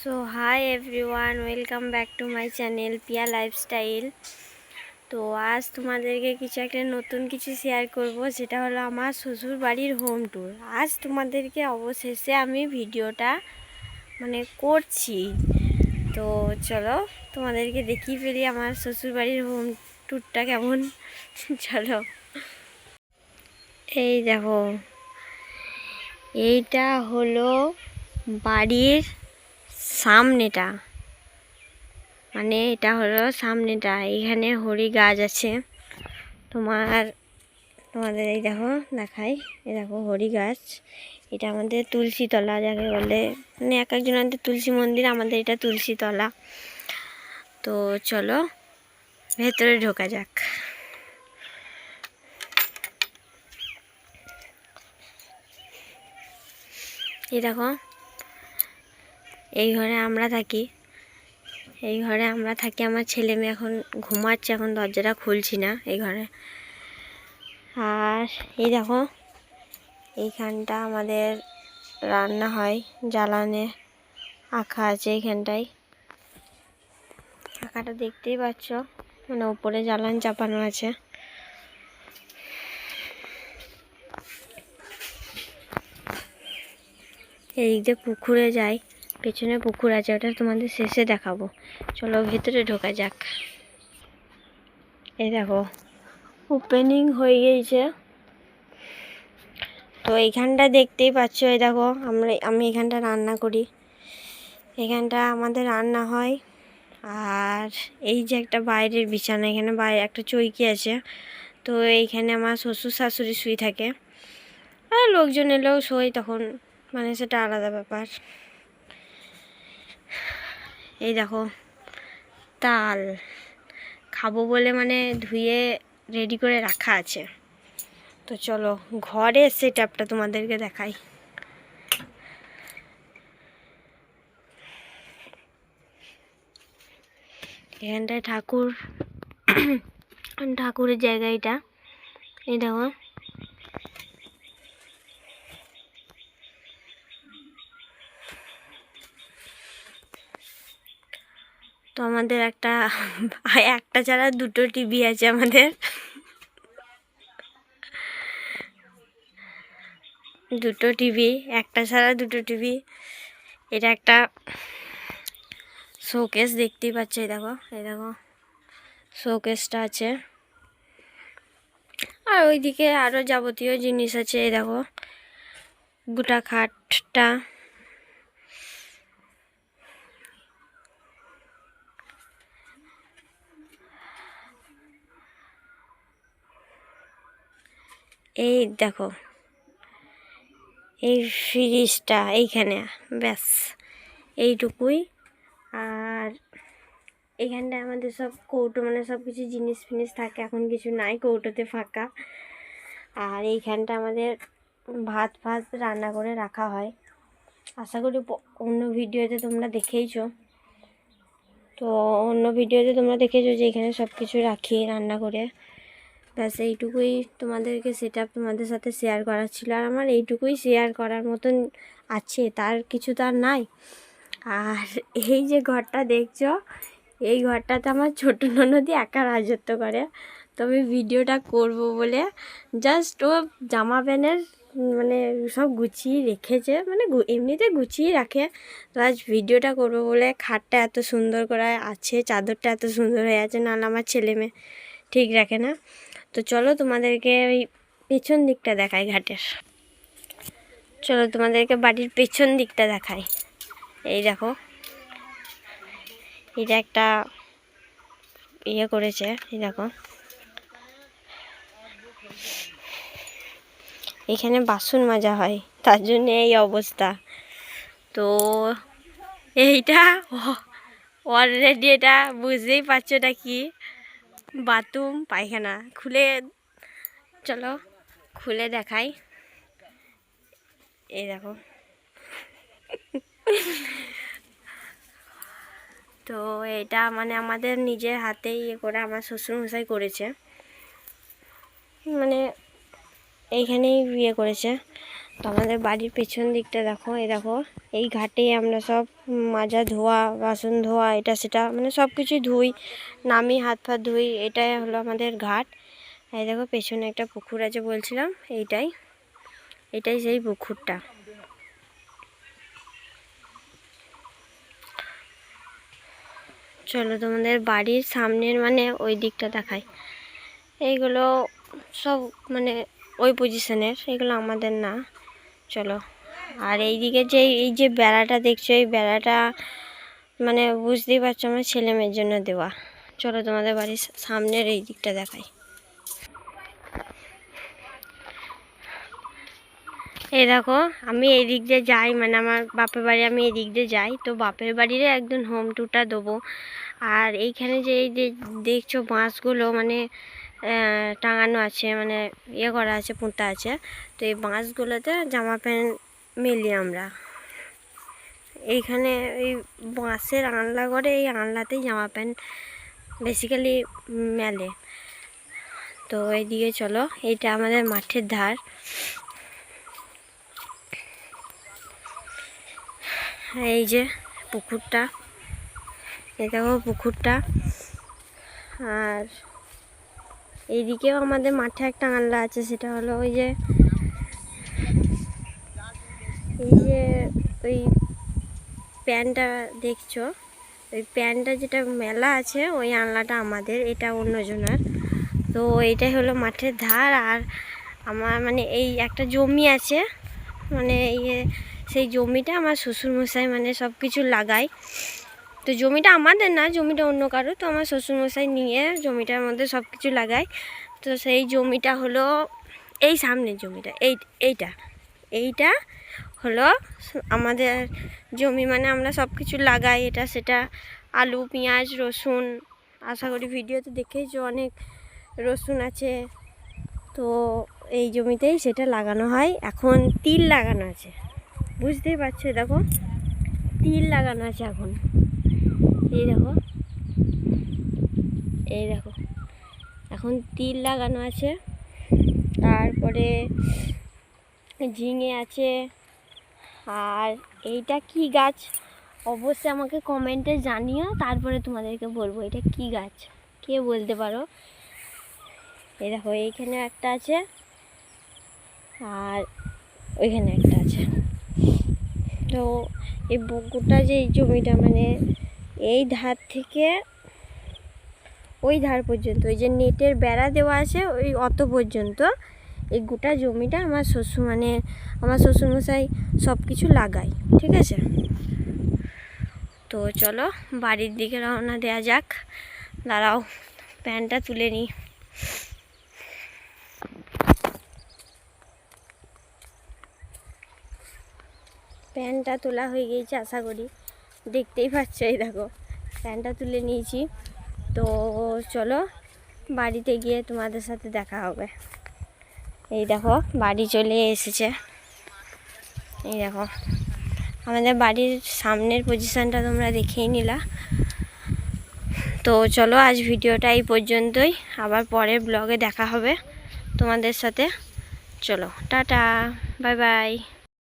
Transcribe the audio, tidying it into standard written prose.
So hi everyone, welcome back to my channel Piya lifestyle. তো আজ তোমাদেরকে একটা নতুন কিছু শেয়ার করব, যেটা হলো আমার শ্বশুর বাড়ির হোম ট্যুর। আজ তোমাদেরকে অবশেষে আমি ভিডিওটা করছি। তো চলো তোমাদেরকে দেখিয়ে ফেলি আমার শ্বশুর বাড়ির হোম ট্যুরটা কেমন। চলো, এই দেখো, এইটা হলো বাড়ির সামনেটা, এটা হলো সামনেটা। এখানে হরি গাছ আছে। তোমাদের এই দেখো দেখাই, এই দেখো হরি গাছ। এটা আমাদের তুলসী তলা যাকে বলে, এক একজনের তুলসী মন্দির, আমাদের এটা তুলসী তলা। তো চলো ভেতরে ঢোকা যাক। এই দেখো, এই ঘরে আমরা থাকি। আমার ছেলে মেয়ে এখন ঘুমাচ্ছে, এখন দরজাটা খুলছি না এই ঘরে। আর এই দেখো, এইখানটা আমাদের রান্না হয়, জ্বালানে আঁকা আছে এইখানটায়। আঁকাটা দেখতেই পাচ্ছ, উপরে জ্বালান চাপানো আছে। এই যে পুকুরে যাই, পেছনে পুকুর আছে, ওটা তোমাদের শেষে দেখাবো। চলো ভেতরে ঢোকা যাক। এই দেখো, ওপেনিং হয়ে গিয়েছে। তো এইখানটা দেখতেই পাচ্ছ, এই দেখো আমি এখানটা রান্না করি। এখানটা আমাদের রান্না হয়। আর এই যে একটা বাইরের বিছানা, এখানে বাইরে একটা চৌকি আছে। তো এইখানে আমার শ্বশুর শাশুড়ি শুয়ে থাকে, আর লোকজন এলেও শোয় তখন, সেটা আলাদা ব্যাপার। এই দেখো, তাল খাবো বলে ধুয়ে রেডি করে রাখা আছে। তো চলো ঘরের সেটআপটা তোমাদেরকে দেখাই। এখানটায় ঠাকুরের জায়গা এটা। এই দেখো, তো আমাদের একটা ছাড়া দুটো টিভি আছে আমাদের। দুটো টিভি, একটা ছাড়া দুটো টিভি। এটা একটা শোকেস দেখতেই পাচ্ছ, এই দেখো শোকেসটা আছে। আর ওইদিকে আরও যাবতীয় জিনিস আছে। এই দেখো গোটা খাটটা। এই দেখো এই ফ্রিজটা এইখানে, ব্যাস এইটুকুই। আর এইখানটায় আমাদের সব কৌটো, সব কিছু জিনিস ফিনিস থাকে। এখন কিছু নাই, কৌটোতে ফাঁকা। আর এইখানটা আমাদের ভাত রান্না করে রাখা হয়। আশা করি অন্য ভিডিওতে তোমরা দেখেইছো। যে এখানে সব কিছু রাখি রান্না করে। ব্যাস এইটুকুই তোমাদেরকে তোমাদের সাথে শেয়ার করার ছিল। আর আমার এইটুকুই শেয়ার করার মতন আছে, তার কিছু তার নাই। আর এই যে ঘরটা দেখছো, এই ঘরটাতে আমার ছোট ননদি একা রাজত্ব করে। তবে ভিডিওটা করব বলে জাস্ট ও জামা প্যান্টের সব গুছিয়ে রেখেছে, এমনিতে গুছিয়ে রাখে। তো আজ ভিডিওটা করব বলে খাটটা এত সুন্দর করে আছে, চাদরটা এত সুন্দর হয়ে আছে, নাহলে আমার ছেলে মেয়ে ঠিক রাখে না। তো চলো তোমাদেরকে ওই পেছন দিকটা দেখাই ঘাটের। চলো তোমাদেরকে বাড়ির পেছন দিকটা দেখাই। এই দেখো, এটা একটা করেছে। এই দেখো, এখানে বাসন মাজা হয়, তার জন্য এই অবস্থা। তো এইটা অলরেডি, এটা বুঝতেই পারছো এটা কি, বাথরুম পায়খানা। চলো খুলে দেখাই। এই দেখো, তো এটা আমাদের নিজের হাতেই করে আমার শ্বশুরমশাই করেছে। এইখানেই করেছে। তো আমাদের বাড়ির পেছন দিকটা দেখো, এই দেখো এই ঘাটেই আমরা সব মাজা ধোয়া, বাসন ধোয়া, এটা সেটা মানে সব কিছুই ধুই, নামি হাত পা ধুই। এটাই হলো আমাদের ঘাট। এই দেখো পেছনে একটা পুকুর আছে বলছিলাম, এটাই সেই পুকুরটা। চলো তোমাদের বাড়ির সামনের মানে ওই দিকটা দেখাই। এইগুলো সব মানে ওই পজিশনের, এগুলো আমাদের না। চলো, আর এইদিকে এই যে বেড়াটা দেখছো, এই বেড়াটা মানে বুঝতেই পারছো আমার ছেলে মেয়ের জন্য দেওয়া। চলো তোমাদের বাড়ির সামনের এই দিকটা দেখাই। এই দেখো আমি এই দিক দিয়ে যাই, মানে আমার বাপের বাড়ি, আমি এই দিক দিয়ে যাই। তো বাপের বাড়ির একদম হোম টুরটা দেবো। আর এইখানে যে এই যে দেখছো বাঁশগুলো মানে টাঙানো আছে, মানে ইয়ে করা আছে, পুঁতা আছে। তো এই বাঁশগুলোতে জামা প্যান্ট মেলি আমরা। এইখানে এই বাঁশের আনলা করে, এই আনলাতেই জামা প্যান্ট বেসিক্যালি মেলে। তো এইদিকে চলো, এইটা আমাদের মাঠের ধার। এই যে পুকুরটা, এই দেখো পুকুরটা। আর এইদিকেও আমাদের মাঠে একটা আনলা আছে, সেটা হলো ওই যে ওই প্যান্টটা দেখছো, ওই প্যান্টটা যেটা মেলা আছে, ওই আনলাটা আমাদের, এটা অন্যজনের। তো এইটাই হলো মাঠের ধার। আর আমার মানে এই একটা জমি আছে, মানে সেই জমিটা আমার শ্বশুরমশাই মানে সব কিছু লাগায়। তো জমিটা আমাদের না, জমিটা অন্য কারো। তো আমার শ্বশুরমশাই নিয়ে জমিটার মধ্যে সব কিছু লাগায়। তো সেই জমিটা হলো এই সামনের জমিটা, এইটা হলো আমাদের জমি। মানে আমরা সব কিছু লাগাই, এটা সেটা, আলু, পেঁয়াজ, রসুন। আশা করি ভিডিওতে দেখেইছো অনেক রসুন আছে। তো এই জমিতেই সেটা লাগানো হয়। এখন তিল লাগানো আছে, বুঝতেই পারছো, দেখো তিল লাগানো আছে এখন। এই দেখো এখন তিল লাগানো আছে। তারপরে ঝিঙে আছে। আর এইটা কি গাছ অবশ্যই আমাকে কমেন্টে জানিও, তারপরে তোমাদেরকে বলবো এটা কি গাছ, কে বলতে পারো। এই দেখো এইখানে একটা আছে, আর ওইখানে একটা আছে। তো এই পুকুরটা যে এই জমিটা মানে এই ধার থেকে ওই ধার পর্যন্ত, ওই যে নেটের বেড়া দেওয়া আছে ওই অত পর্যন্ত, এই গোটা জমিটা আমার শ্বশুরমশাই সব কিছু লাগায়, ঠিক আছে। তো চলো বাড়ির দিকে রওনা দেওয়া যাক। দাঁড়াও প্যান্টটা তুলে নিই। প্যান্টটা তোলা হয়ে গিয়েছে আশা করি, দেখতেই পাচ্ছ। এই দেখো প্যান্টটা তুলে নিয়েছি। তো চলো বাড়িতে গিয়ে তোমাদের সাথে দেখা হবে। এই দেখো বাড়ি চলে এসেছে। এই দেখো আমাদের বাড়ির সামনের পজিশানটা তোমরা দেখেই নিলা। তো চলো আজ ভিডিওটা এই পর্যন্তই, আবার পরের ব্লগে দেখা হবে তোমাদের সাথে। চলো টাটা, বাই বাই।